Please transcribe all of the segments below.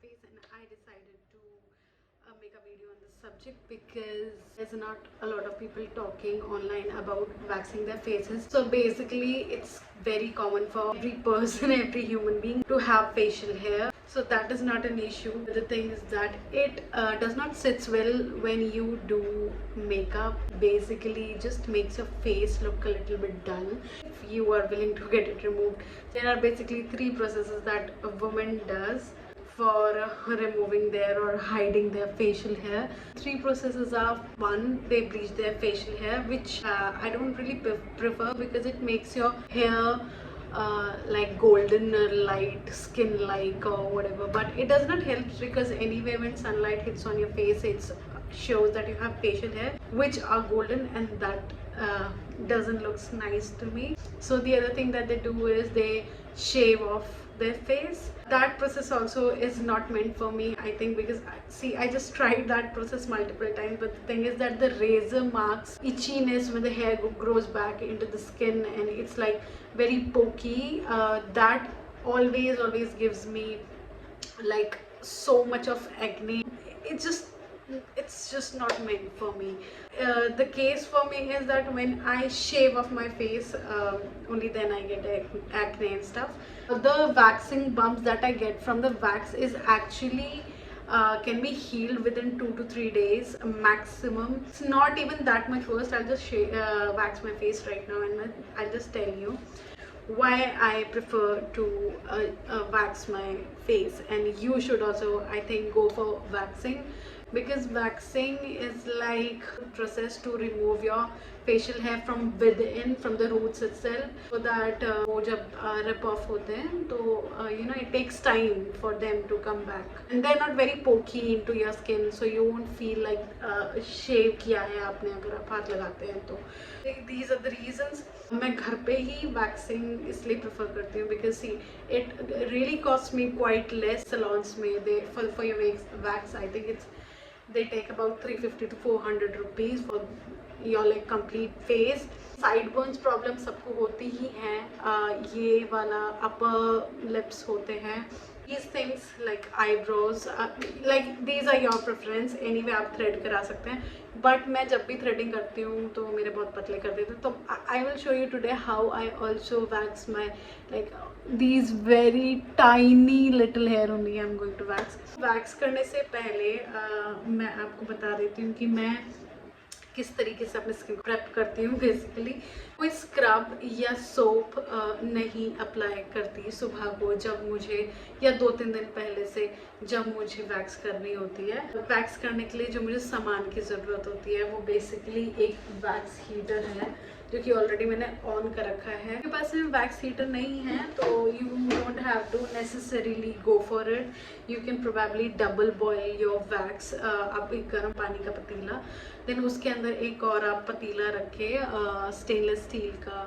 face, and I decided to make a video on this subject because there's not a lot of people talking online about waxing their faces. So basically it's very common for every person, every human being to have facial hair. So that is not an issue. The thing is that it does not sit well when you do makeup. Basically it just makes your face look a little bit dull. If you are willing to get it removed, there are basically 3 processes that a woman does for removing their or hiding their facial hair. 3 processes are: 1, they bleach their facial hair, which I don't really prefer because it makes your hair like golden or light skin like or whatever, but it does not help because anyway when sunlight hits on your face it shows that you have facial hair which are golden, and that doesn't look nice to me. So the other thing that they do is they shave off their face. That process also is not meant for me, I think, because see, I just tried that process multiple times, but the thing is that the razor marks itchiness when the hair grows back into the skin and it's like very pokey. That always gives me like so much of acne. It's just not meant for me. The case for me is that when I shave off my face, only then I get acne and stuff. The waxing bumps that I get from the wax is actually can be healed within 2 to 3 days maximum. It's not even that much worse. I'll just wax my face right now and I'll just tell you why I prefer to wax my face, and you should also, I think, go for waxing, because waxing is like a process to remove your facial hair from within, from the roots itself, so that वो जब rip off होते हैं तो you know, it takes time for them to come back, and they're not very pokey into your skin, so you won't feel like shave किया है आपने अगर आप हाथ लगाते हैं तो. These are the reasons मैं घर पे ही waxing इसलिए prefer करती हूँ, because see, it really costs me quite less. Salons में they for your wax I think they take about 350 to 400 rupees for your like complete face. Sideburns problem सबको होती ही हैं. ये वाला upper lips होते हैं. These things like eyebrows, like these are your preference. Anyway आप thread करा सकते हैं, but मैं जब भी threading करती हूँ तो मेरे बहुत पतले कर देते हैं. तो I will show you today how I also wax my like these very tiny little hair only I'm going to wax. Wax करने से पहले मैं आपको बता देती हूँ कि मैं किस तरीके से अपने स्किन को प्रेप करती हूँ. बेसिकली कोई स्क्रब या सोप नहीं अप्लाई करती सुबह को, जब मुझे या 2-3 दिन पहले से जब मुझे वैक्स करनी होती है. वैक्स करने के लिए जो मुझे सामान की ज़रूरत होती है वो बेसिकली एक वैक्स हीटर है जो कि ऑलरेडी मैंने ऑन कर रखा है. मेरे पास में वैक्स हीटर नहीं है तो you don't have to necessarily go for it. You can probably double boil your wax. आप एक गर्म पानी का पतीला, देन उसके अंदर एक और आप पतीला रखे स्टेनलेस स्टील का,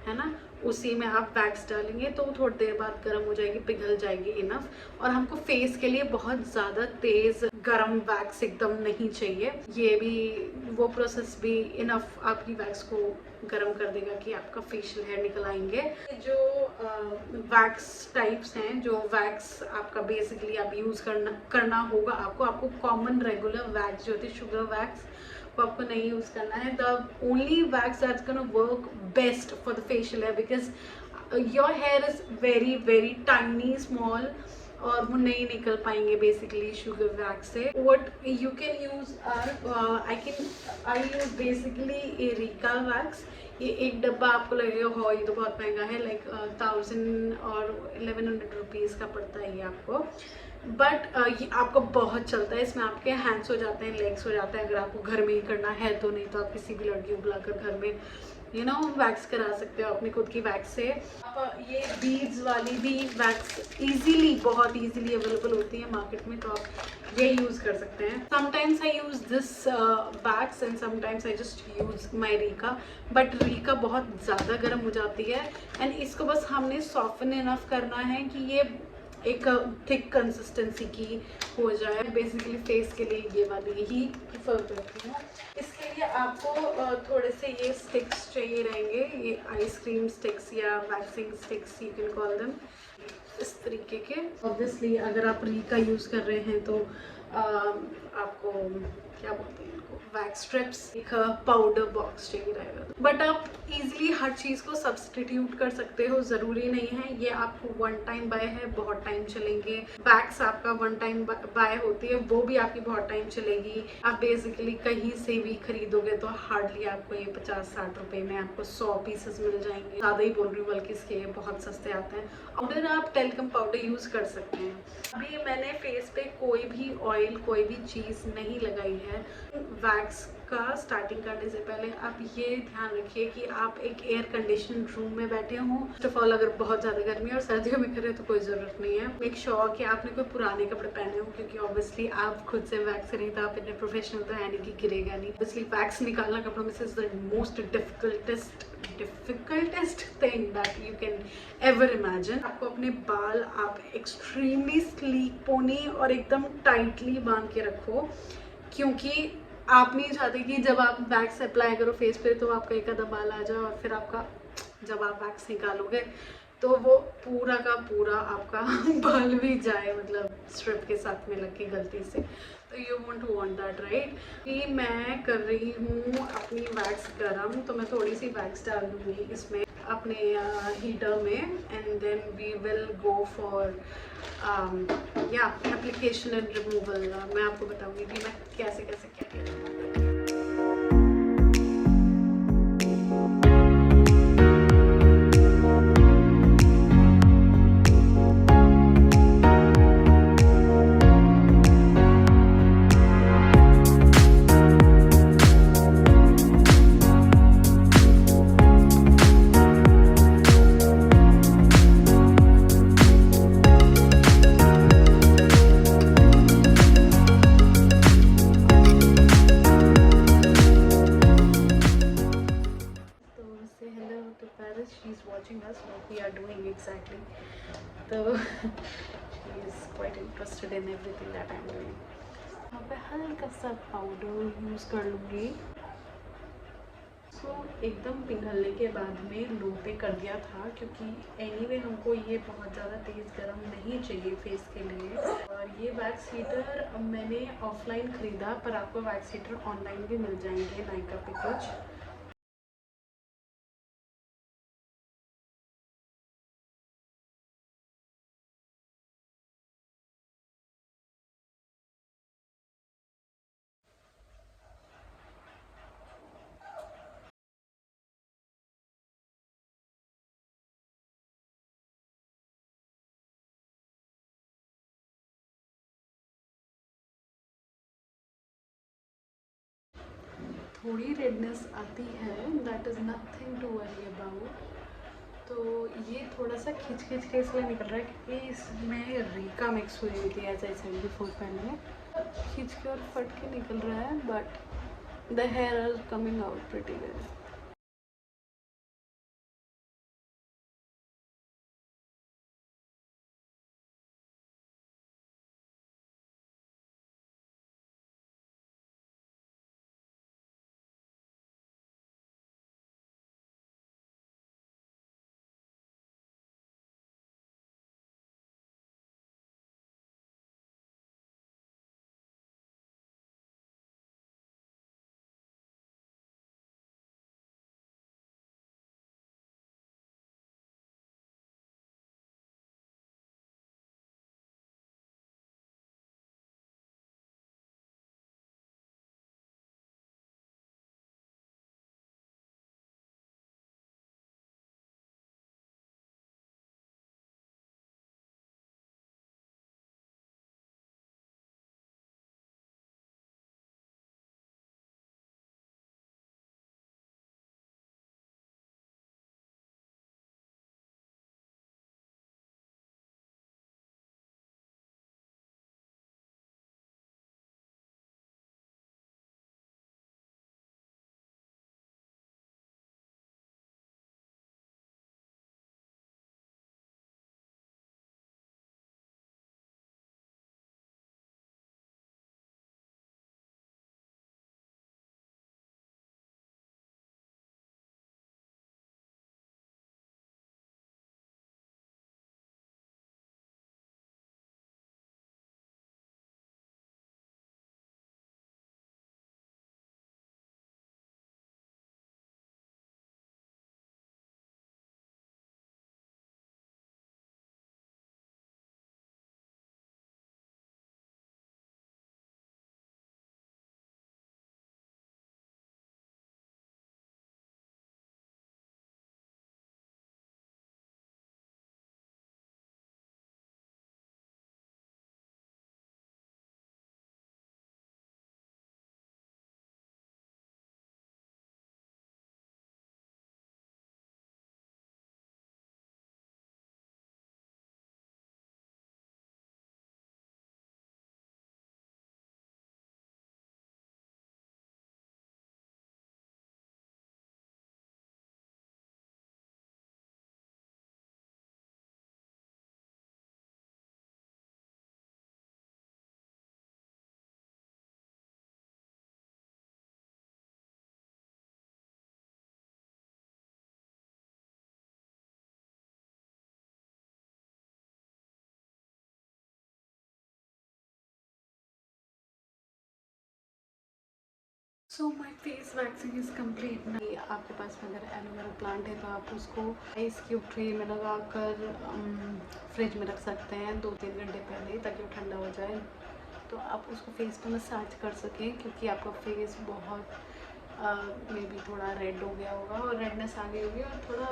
है ना, उसी में आप वैक्स डालेंगे तो थोड़ी देर बाद गर्म हो जाएगी, पिघल जाएगी इनफ. और हमको फेस के लिए बहुत ज़्यादा तेज़ गर्म वैक्स एकदम नहीं चाहिए. ये भी वो प्रोसेस भी इनफ आपकी वैक्स को गर्म कर देगा कि आपका फेशियल हेयर निकल आएंगे. जो वैक्स टाइप्स हैं, जो वैक्स आपका बेसिकली आप यूज़ करना होगा आपको कॉमन रेगुलर वैक्स जो होती है शुगर वैक्स वो आपको नहीं यूज़ करना है. The only wax that's gonna work best for the facial hair, because your hair is very very tiny small और वो नहीं निकल पाएंगे बेसिकली शुगर वैक्स से. What you can use I use basically Erica wax. ये एक डब्बा आपको लगेगा हो ये तो बहुत महंगा है, लाइक 1000 और 1100 रुपीज़ का पड़ता है ये आपको, बट ये आपको बहुत चलता है. इसमें आपके हैंड्स हो जाते हैं, लेग्स हो जाते हैं. अगर आपको घर में ही करना है तो, नहीं तो आप किसी भी लड़की को बुलाकर घर में यू नो वैक्स करा सकते हो अपनी खुद की वैक्स से. आप ये बीड्स वाली भी वैक्स इजीली, बहुत इजीली अवेलेबल होती है मार्केट में, तो आप ये यूज़ कर सकते हैं. Sometimes I use this wax and sometimes I just use my Rica, but Rica बहुत ज़्यादा गर्म हो जाती है एंड इसको बस हमने सॉफ्टन इनफ करना है कि ये एक थिक कंसिस्टेंसी की हो जाए. बेसिकली फेस के लिए ये वाली ही प्रेफर करती हूँ. इसके लिए आपको थोड़े से ये स्टिक्स चाहिए रहेंगे, ये आइसक्रीम स्टिक्स या waxing sticks you can call them. इस तरीके के। ऑब्वियसली अगर आप री का यूज़ कर रहे हैं तो आपको क्या बोलते हैं इनको, वैक्स स्ट्रिप्स, एक पाउडर बॉक्स चाहिए रहेगा। बट आप इजीली हर चीज़ को सब्सटीट्यूट कर सकते हो, ज़रूरी नहीं है। ये आपको वन टाइम बाय है, बहुत टाइम चलेंगे। वैक्स आपका वन टाइम बाय होती है, वो भी आपकी बहुत टाइम चलेगी। आप बेसिकली कहीं से भी खरीदोगे तो हार्डली आपको ये 50-60 रुपए में आपको 100 पीसेस मिल जाएंगे। ज़्यादा ही बोल रही हूँ, बल्कि इसके ये बहुत सस्ते आते हैं। पाउडर आप टेल्कम पाउडर यूज़ कर सकते हैं। अभी मैंने फेस पे कोई भी ऑयल, कोई भी चीज़ नहीं लगाई है। वैक्स का स्टार्टिंग करने से पहले आप ये ध्यान रखिए कि आप एक एयर कंडीशन रूम में बैठे हों। फर्स्ट ऑफ ऑल, अगर बहुत ज़्यादा गर्मी और सर्दियों में करें तो कोई ज़रूरत नहीं है। मेक श्योर कि आपने कोई पुराने कपड़े पहने हो, क्योंकि ऑब्वियसली आप खुद से वैक्स करें तो आप इतने प्रोफेशनल तो है नहीं कि गिरेगा नहीं। ऑब्वियसली वैक्स निकालना कपड़ों में से is the most difficultest thing that you can ever imagine. आपको अपने बाल आप एक्सट्रीमली स्लीक पोनी और एकदम टाइटली बांध के रखो, क्योंकि आप नहीं चाहते कि जब आप वैक्स अप्लाई करो फेस पे तो आपका एक आधा बाल आ जाए और फिर आपका जब आप वैक्स निकालोगे तो वो पूरा का पूरा आपका बाल भी जाए, मतलब स्ट्रिप के साथ में लग के गलती से। तो you want to want that, right. कि मैं कर रही हूँ अपनी वैक्स गरम, तो मैं थोड़ी सी वैक्स डाल दूँगी इसमें अपने हीटर में, and then we will go for या एप्लीकेशन एंड रिमूवल। मैं आपको बताऊंगी कि मैं कैसे कैसे क्या क्या। She's watching us what we are doing exactly. So she is quite interested in everything that I'm doing. यहाँ पे हल्का सा पाउडर यूज़ कर लूँगी। इसको एकदम पिघलने के बाद में लो पे कर दिया था, क्योंकि एनीवे हमको ये बहुत ज़्यादा तेज़ गर्म नहीं चाहिए फेस के लिए। और ये वैक्स हीटर मैंने ऑफलाइन ख़रीदा, पर आपको वैक्स हीटर ऑनलाइन भी मिल जाएंगे नायका पे कुछ। थोड़ी रेडनेस आती है, that is nothing to worry about. तो ये थोड़ा सा खिंच खिंच के इसलिए निकल रहा है क्योंकि इसमें रीका मिक्स हुई हुई थी, एज आई सेड बिफोर। पहले खींच के और फट के निकल रहा है, but the hair are coming out pretty well. So my face waxing is complete. नहीं, आपके पास अगर एलोवेरा प्लांट है तो आप उसको आइस क्यूब ट्रे में लगा कर फ्रिज में रख सकते हैं 2-3 घंटे पहले, ताकि वो ठंडा हो जाए। तो आप उसको फेस पे मसाज कर सकें, क्योंकि आपका फेस बहुत मे बी थोड़ा रेड हो गया होगा और रेडनेस आ गई होगी और थोड़ा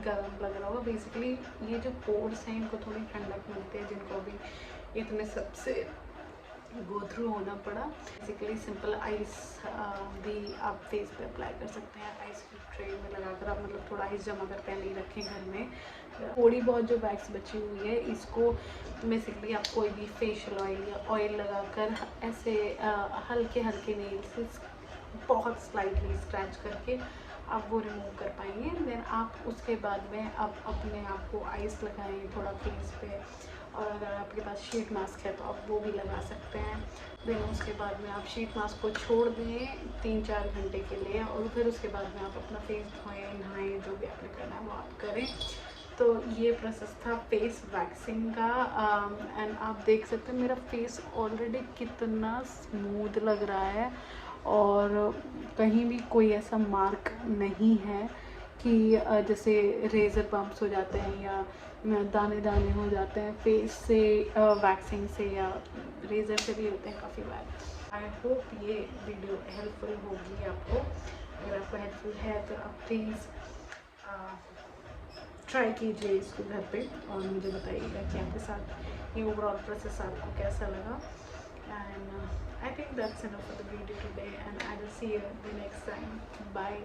गर्म लग रहा होगा। बेसिकली ये जो पोर्स हैं इनको थोड़ी ठंडक मिलती है, जिनको भी इतने सबसे गो थ्रू होना पड़ा। बेसिकली सिंपल आइस भी आप फेस पे अप्लाई कर सकते हैं। आइस की ट्रे में लगाकर आप मतलब थोड़ा आइस जमा कर पहले ही रखें घर में। थोड़ी बहुत जो वैक्स बची हुई है इसको बेसिकली आप कोई भी फेशियल ऑयल या ऑयल लगाकर ऐसे हल्के हल्के नेल से बहुत स्लाइटली स्क्रैच करके आप वो रिमूव कर पाएंगे। देन आप उसके बाद में आप अपने आप को आइस लगाएं थोड़ा फेस पे, और अगर आपके पास शीट मास्क है तो आप वो भी लगा सकते हैं। देन उसके बाद में आप शीट मास्क को छोड़ दें 3-4 घंटे के लिए, और फिर उसके बाद में आप अपना फेस धोएं, नहाएं, जो भी आपने करना है वो आप करें। तो ये प्रोसेस था फेस वैक्सिंग का। एंड आप देख सकते हैं मेरा फेस ऑलरेडी कितना स्मूथ लग रहा है, और कहीं भी कोई ऐसा मार्क नहीं है कि जैसे रेज़र बम्प्स हो जाते हैं या दाने दाने हो जाते हैं फेस से वैक्सिंग से, या रेज़र से भी होते हैं काफ़ी बार। आई होप ये वीडियो हेल्पफुल होगी आपको। अगर आपको हेल्पफुल है तो आप प्लीज़ ट्राई कीजिए इसको घर पे, और मुझे बताइएगा कि आपके साथ ये ओवरऑल प्रोसेस आपको कैसा लगा। And I think that's enough for the video today, and I will see you the next time. Bye.